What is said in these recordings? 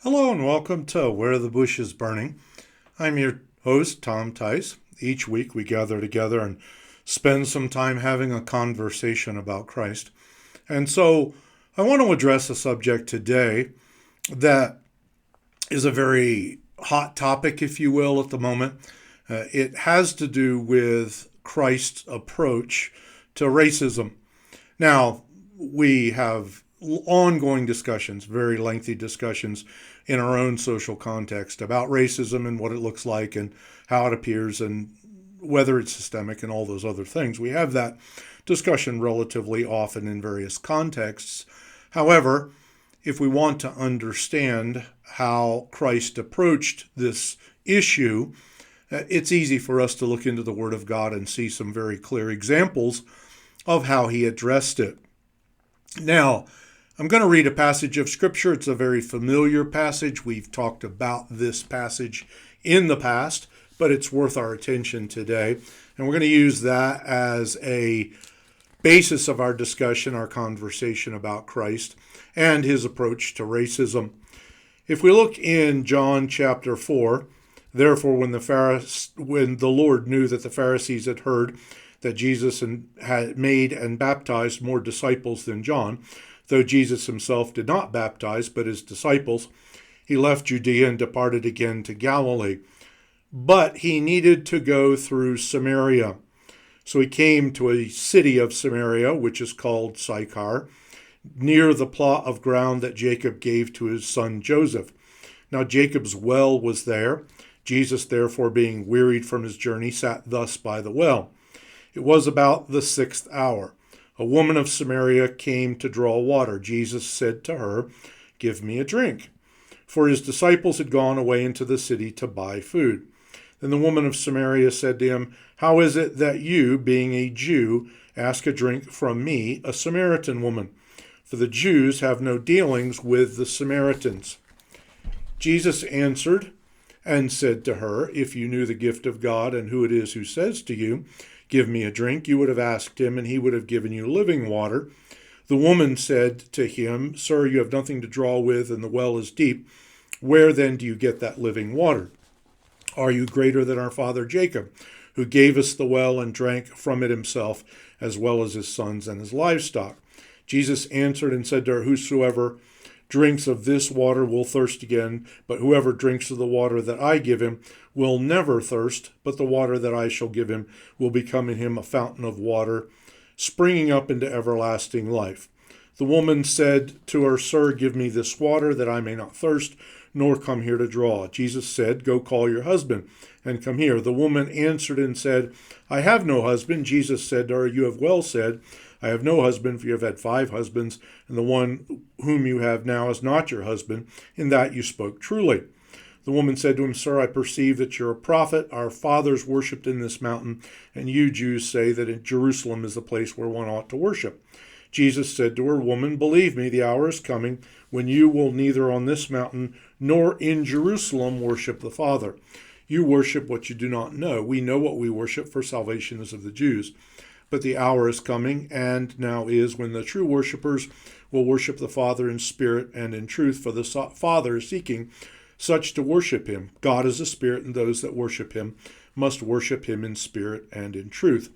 Hello and welcome to Where the Bush is Burning. I'm your host, Tom Tice. Each week we gather together and spend some time having a conversation about Christ. And so I want to address a subject today that is a very hot topic, if you will, at the moment. It has to do with Christ's approach to racism. Now, we have ongoing discussions, very lengthy discussions in our own social context about racism and what it looks like and how it appears and whether it's systemic and all those other things. We have that discussion relatively often in various contexts. However, if we want to understand how Christ approached this issue, it's easy for us to look into the Word of God and see some very clear examples of how he addressed it. Now, I'm going to read a passage of Scripture. It's a very familiar passage. We've talked about this passage in the past, but it's worth our attention today. And we're going to use that as a basis of our discussion, our conversation about Christ and his approach to racism. If we look in John chapter 4, therefore when the Lord knew that the Pharisees had heard that Jesus had made and baptized more disciples than John, though Jesus himself did not baptize, but his disciples, he left Judea and departed again to Galilee. But he needed to go through Samaria. So he came to a city of Samaria, which is called Sychar, near the plot of ground that Jacob gave to his son Joseph. Now Jacob's well was there. Jesus, therefore, being wearied from his journey, sat thus by the well. It was about the 6th hour. A woman of Samaria came to draw water. Jesus said to her, "Give me a drink." For his disciples had gone away into the city to buy food. Then the woman of Samaria said to him, "How is it that you, being a Jew, ask a drink from me, a Samaritan woman? For the Jews have no dealings with the Samaritans." Jesus answered and said to her, "If you knew the gift of God and who it is who says to you, 'Give me a drink,' you would have asked him, and he would have given you living water." The woman said to him, "Sir, you have nothing to draw with, and the well is deep. Where then do you get that living water? Are you greater than our father Jacob, who gave us the well and drank from it himself, as well as his sons and his livestock?" Jesus answered and said to her, "Whosoever drinks of this water will thirst again, but whoever drinks of the water that I give him will never thirst, but the water that I shall give him will become in him a fountain of water, springing up into everlasting life." The woman said to her, "Sir, give me this water, that I may not thirst, nor come here to draw." Jesus said, "Go call your husband, and come here." The woman answered and said, "I have no husband." Jesus said to her, "You have well said, 'I have no husband,' for you have had 5 husbands, and the one whom you have now is not your husband. In that you spoke truly." The woman said to him, "Sir, I perceive that you're a prophet. Our fathers worshipped in this mountain, and you Jews say that in Jerusalem is the place where one ought to worship." Jesus said to her, "Woman, believe me, the hour is coming when you will neither on this mountain nor in Jerusalem worship the Father. You worship what you do not know. We know what we worship, for salvation is of the Jews. But the hour is coming, and now is, when the true worshipers will worship the Father in spirit and in truth, for the Father is seeking such to worship him. God is a spirit, and those that worship him must worship him in spirit and in truth."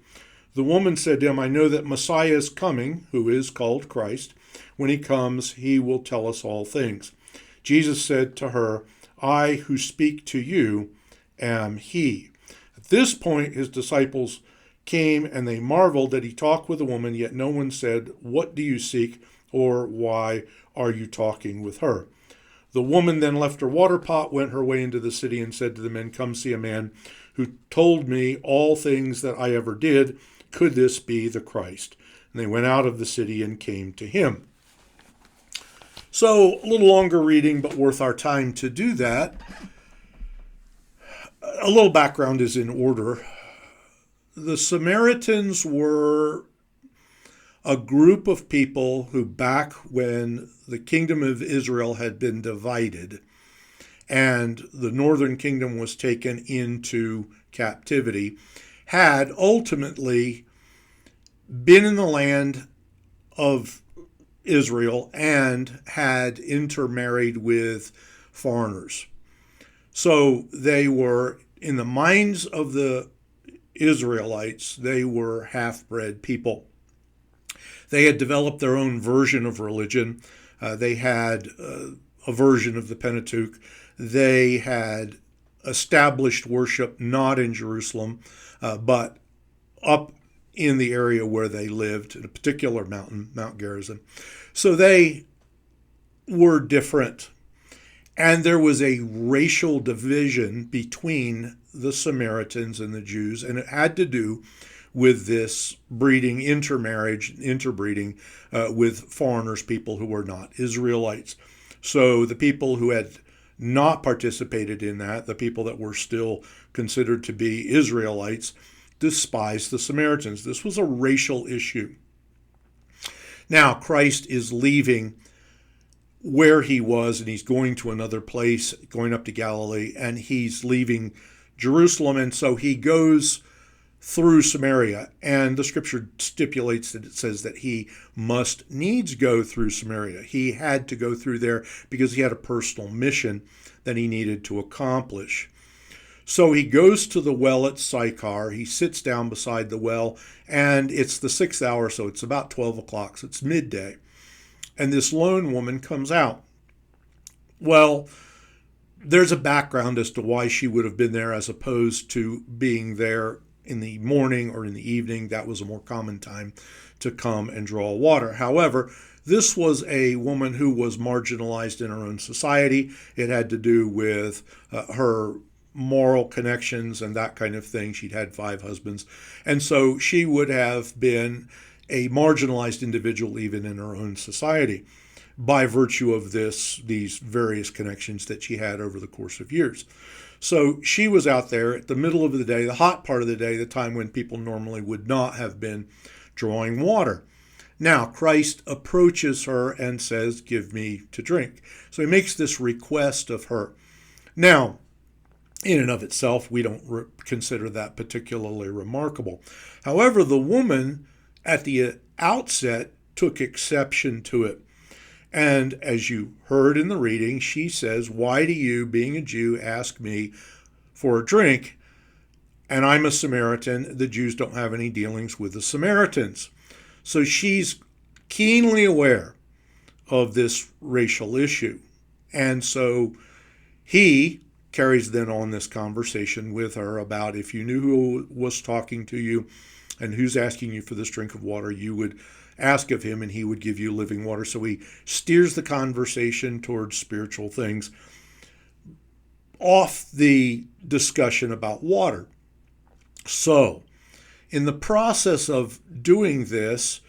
The woman said to him, "I know that Messiah is coming, who is called Christ. When he comes, he will tell us all things." Jesus said to her, "I who speak to you am he." At this point, his disciples came, and they marveled that he talked with a woman, yet no one said, "What do you seek?" or "Why are you talking with her?" The woman then left her water pot, went her way into the city, and said to the men, "Come see a man who told me all things that I ever did. Could this be the Christ?" And they went out of the city and came to him. So, a little longer reading, but worth our time to do that. A little background is in order. The Samaritans were a group of people who, back when the kingdom of Israel had been divided and the northern kingdom was taken into captivity, had ultimately been in the land of Israel and had intermarried with foreigners. So they were, in the minds of the Israelites, they were half-bred people. They had developed their own version of religion. They had a version of the Pentateuch. They had established worship not in Jerusalem, but up in the area where they lived, in a particular mountain, Mount Gerizim. So they were different. And there was a racial division between the Samaritans and the Jews, and it had to do with this breeding, intermarriage, interbreeding with foreigners, people who were not Israelites. So the people who had not participated in that, the people that were still considered to be Israelites, despised the Samaritans. This was a racial issue. Now, Christ is leaving where he was, and he's going to another place, going up to Galilee, and he's leaving Jerusalem, and so he goes through Samaria, and the scripture stipulates that it says that he must needs go through Samaria. He had to go through there because he had a personal mission that he needed to accomplish. So he goes to the well at Sychar. He sits down beside the well, and it's the 6th hour, so it's about 12 o'clock, so it's midday. And this lone woman comes out. Well, there's a background as to why she would have been there as opposed to being there in the morning or in the evening. That was a more common time to come and draw water. However, this was a woman who was marginalized in her own society. It had to do with her moral connections and that kind of thing. She'd had 5 husbands. And so she would have been a marginalized individual even in her own society by virtue of these various connections that she had over the course of years. So she was out there at the middle of the day, the hot part of the day, the time when people normally would not have been drawing water. Now, Christ approaches her and says, "Give me to drink." So he makes this request of her. Now, in and of itself, we don't consider that particularly remarkable. However, the woman at the outset took exception to it. And as you heard in the reading, she says, "Why do you, being a Jew, ask me for a drink? And I'm a Samaritan. The Jews don't have any dealings with the Samaritans." So she's keenly aware of this racial issue. And so he carries then on this conversation with her about, if you knew who was talking to you and who's asking you for this drink of water, you would ask of him and he would give you living water. So he steers the conversation towards spiritual things off the discussion about water. So in the process of doing this,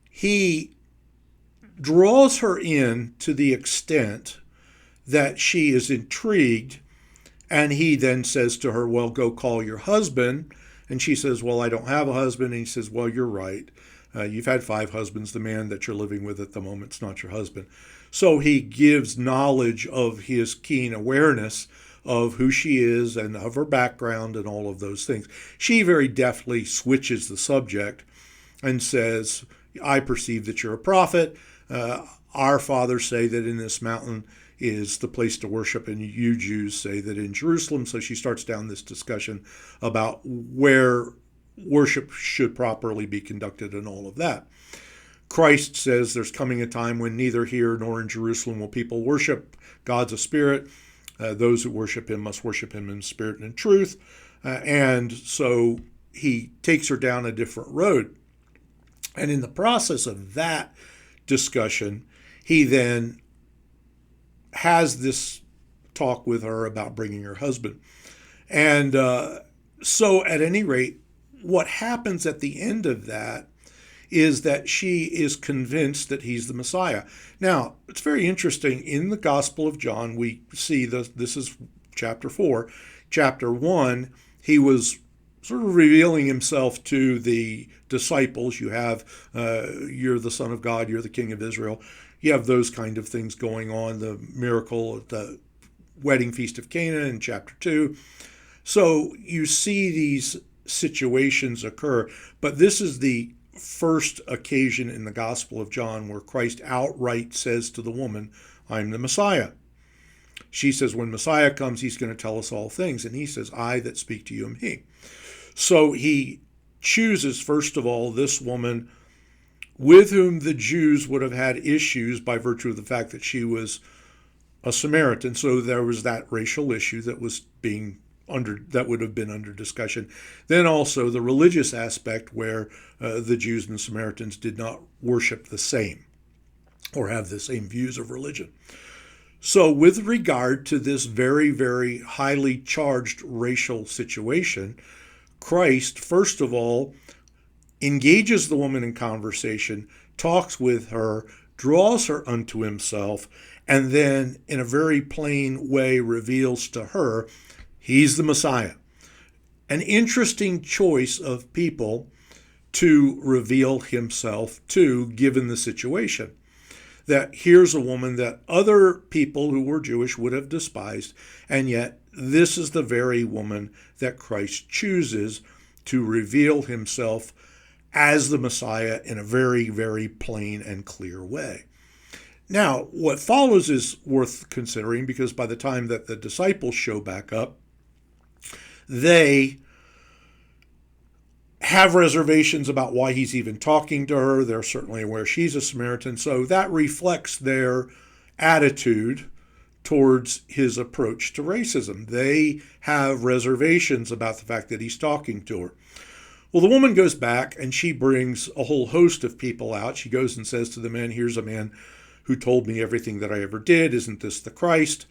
he draws her in to the extent that she is intrigued, and he then says to her, "Well, go call your husband." And she says, "Well, I don't have a husband." And he says, "Well, you're right. You've had 5 husbands. The man that you're living with at the moment is not your husband." So he gives knowledge of his keen awareness of who she is and of her background and all of those things. She very deftly switches the subject and says, "I perceive that you're a prophet. Our fathers say that in this mountain is the place to worship, and you Jews say that in Jerusalem." So she starts down this discussion about where worship should properly be conducted and all of that. Christ says there's coming a time when neither here nor in Jerusalem will people worship. God's a spirit. Those who worship him must worship him in spirit and in truth. And so he takes her down a different road. And in the process of that discussion, he then has this talk with her about bringing her husband. And so at any rate, what happens at the end of that is that she is convinced that he's the Messiah. Now, it's very interesting. In the Gospel of John, we see this is chapter 4. Chapter 1, he was sort of revealing himself to the disciples. You have, you're the Son of God, you're the King of Israel. You have those kind of things going on, the miracle at the wedding feast of Cana in chapter 2. So you see these situations occur, but this is the first occasion in the Gospel of John where Christ outright says to the woman, "I'm the Messiah." She says, when Messiah comes, he's going to tell us all things. And he says, I that speak to you am he. So he chooses, first of all, this woman with whom the Jews would have had issues by virtue of the fact that she was a Samaritan. So there was that racial issue that was that would have been under discussion. Then also the religious aspect where the Jews and the Samaritans did not worship the same or have the same views of religion. So with regard to this very, very highly charged racial situation, Christ, first of all, engages the woman in conversation, talks with her, draws her unto himself, and then in a very plain way reveals to her he's the Messiah. An interesting choice of people to reveal himself to, given the situation. That here's a woman that other people who were Jewish would have despised, and yet this is the very woman that Christ chooses to reveal himself as the Messiah in a very, very plain and clear way. Now, what follows is worth considering, because by the time that the disciples show back up, they have reservations about why he's even talking to her. They're certainly aware she's a Samaritan, so that reflects their attitude towards his approach to racism. They have reservations about the fact that he's talking to her. Well, the woman goes back and she brings a whole host of people out. She goes and says to the men, here's a man who told me everything that I ever did. Isn't this the Christ?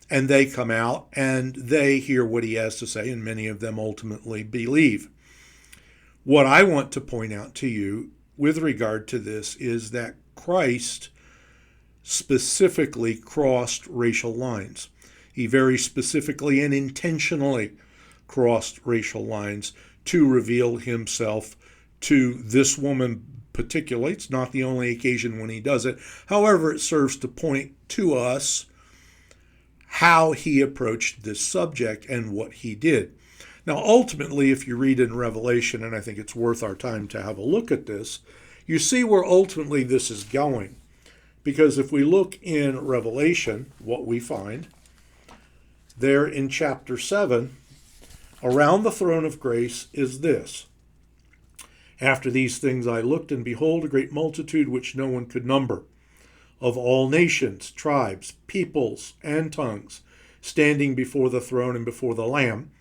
And they come out and they hear what he has to say, and many of them ultimately believe. What I want to point out to you with regard to this is that Christ specifically crossed racial lines. He very specifically and intentionally crossed racial lines to reveal himself to this woman particularly. It's not the only occasion when he does it. However, it serves to point to us how he approached this subject and what he did. Now, ultimately, if you read in Revelation, and I think it's worth our time to have a look at this, you see where ultimately this is going. Because if we look in Revelation, what we find there in chapter 7, around the throne of grace is this. After these things I looked, and behold, a great multitude which no one could number, of all nations, tribes, peoples, and tongues, standing before the throne and before the Lamb,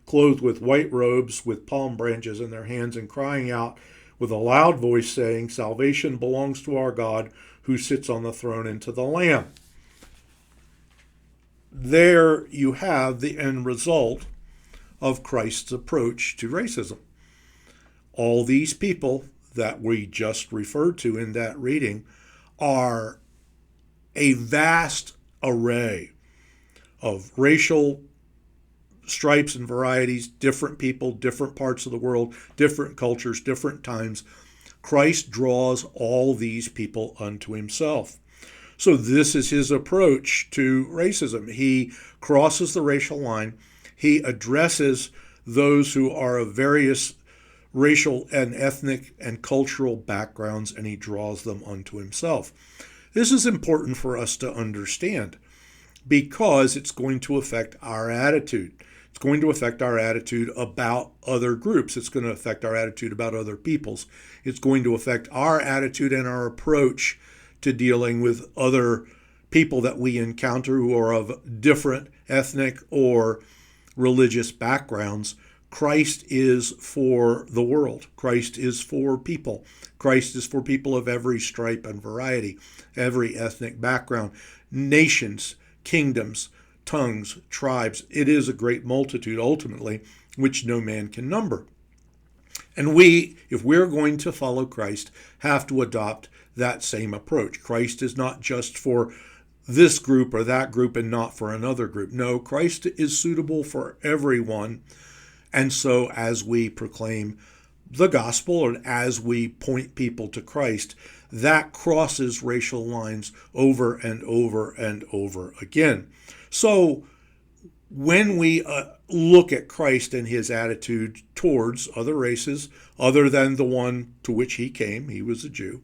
clothed with white robes, with palm branches in their hands, and crying out with a loud voice, saying, Salvation belongs to our God, who sits on the throne, and to the Lamb. There you have the end result of Christ's approach to racism. All these people that we just referred to in that reading are a vast array of racial stripes and varieties, different people, different parts of the world, different cultures, different times. Christ draws all these people unto himself. So this is his approach to racism. He crosses the racial line. He addresses those who are of various racial and ethnic and cultural backgrounds, and he draws them unto himself. This is important for us to understand because it's going to affect our attitude. It's going to affect our attitude about other groups. It's going to affect our attitude about other peoples. It's going to affect our attitude and our approach to dealing with other people that we encounter who are of different ethnic or religious backgrounds. Christ is for the world. Christ is for people. Christ is for people of every stripe and variety, every ethnic background, nations, kingdoms, tongues, tribes. It is a great multitude, ultimately, which no man can number. And we, if we're going to follow Christ, have to adopt that same approach. Christ is not just for this group or that group and not for another group. No, Christ is suitable for everyone. And so as we proclaim the gospel and as we point people to Christ, that crosses racial lines over and over and over again. So when we look at Christ and his attitude towards other races, other than the one to which he came, he was a Jew,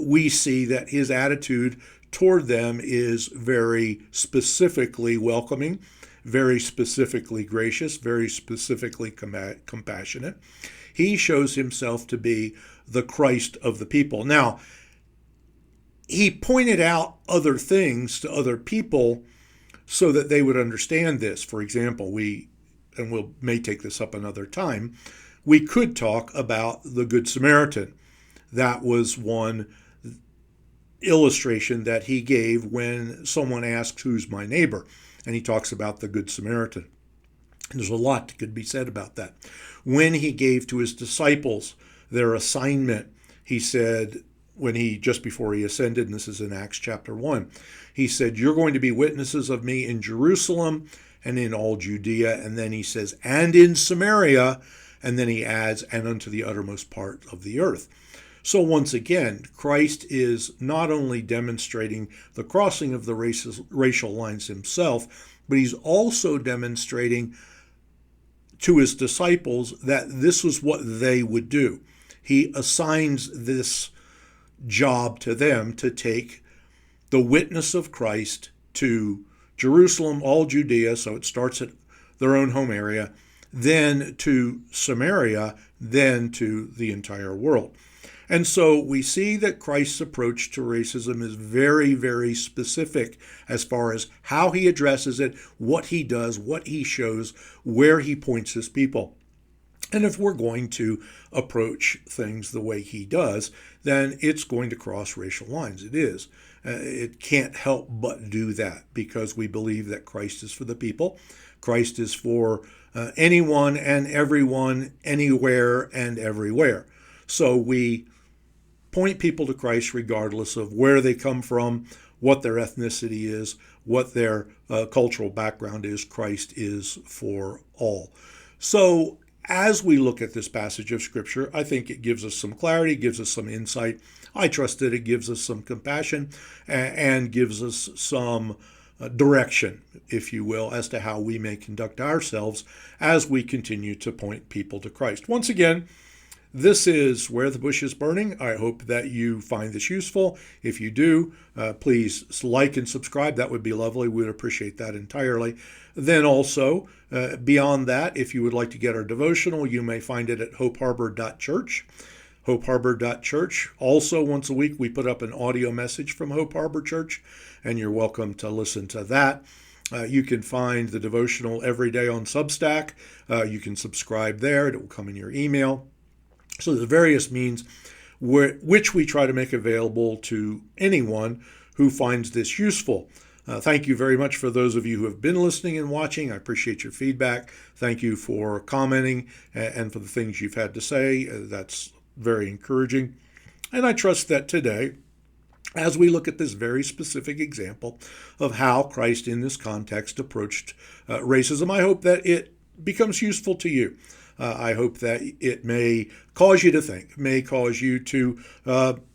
we see that his attitude toward them is very specifically welcoming, very specifically gracious, very specifically compassionate. He shows himself to be the Christ of the people. Now, he pointed out other things to other people so that they would understand this. For example, we'll may take this up another time, we could talk about the Good Samaritan. That was one illustration that he gave when someone asks, "Who's my neighbor?" And he talks about the Good Samaritan. And there's a lot that could be said about that. When he gave to his disciples their assignment, he said, just before he ascended, and this is in Acts chapter 1, he said, "You're going to be witnesses of me in Jerusalem and in all Judea." And then he says, "and in Samaria." And then he adds, "and unto the uttermost part of the earth." So once again, Christ is not only demonstrating the crossing of the racial lines himself, but he's also demonstrating to his disciples that this was what they would do. He assigns this job to them to take the witness of Christ to Jerusalem, all Judea, so it starts at their own home area, then to Samaria, then to the entire world. And so we see that Christ's approach to racism is very, very specific as far as how he addresses it, what he does, what he shows, where he points his people. And if we're going to approach things the way he does, then it's going to cross racial lines. It is. It can't help but do that because we believe that Christ is for the people. Christ is for anyone and everyone, anywhere and everywhere. So we point people to Christ regardless of where they come from, what their ethnicity is, what their cultural background is. Christ is for all. So as we look at this passage of Scripture, I think it gives us some clarity, gives us some insight. I trust that it gives us some compassion and gives us some direction, if you will, as to how we may conduct ourselves as we continue to point people to Christ. Once again, this is Where the Bush is Burning. I hope that you find this useful. If you do, please like and subscribe. That would be lovely. We would appreciate that entirely. Then also, beyond that, if you would like to get our devotional, you may find it at hopeharbor.church. hopeharbor.church. Also, once a week, we put up an audio message from Hope Harbor Church, and you're welcome to listen to that. You can find the devotional every day on Substack. You can subscribe there. It will come in your email. So the various means which we try to make available to anyone who finds this useful. Thank you very much for those of you who have been listening and watching. I appreciate your feedback. Thank you for commenting and for the things you've had to say. That's very encouraging. And I trust that today, as we look at this very specific example of how Christ in this context approached racism, I hope that it becomes useful to you. I hope that it may cause you to think, may cause you to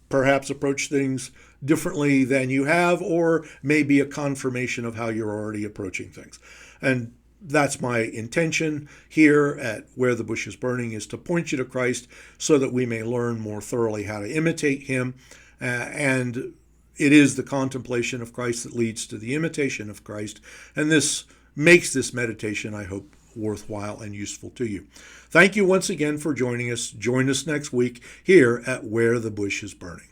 perhaps approach things differently than you have, or maybe a confirmation of how you're already approaching things. And that's my intention here at Where the Bush is Burning, is to point you to Christ so that we may learn more thoroughly how to imitate him. And it is the contemplation of Christ that leads to the imitation of Christ. And this makes this meditation, I hope, worthwhile and useful to you. Thank you once again for joining us. Join us next week here at Where the Bush is Burning.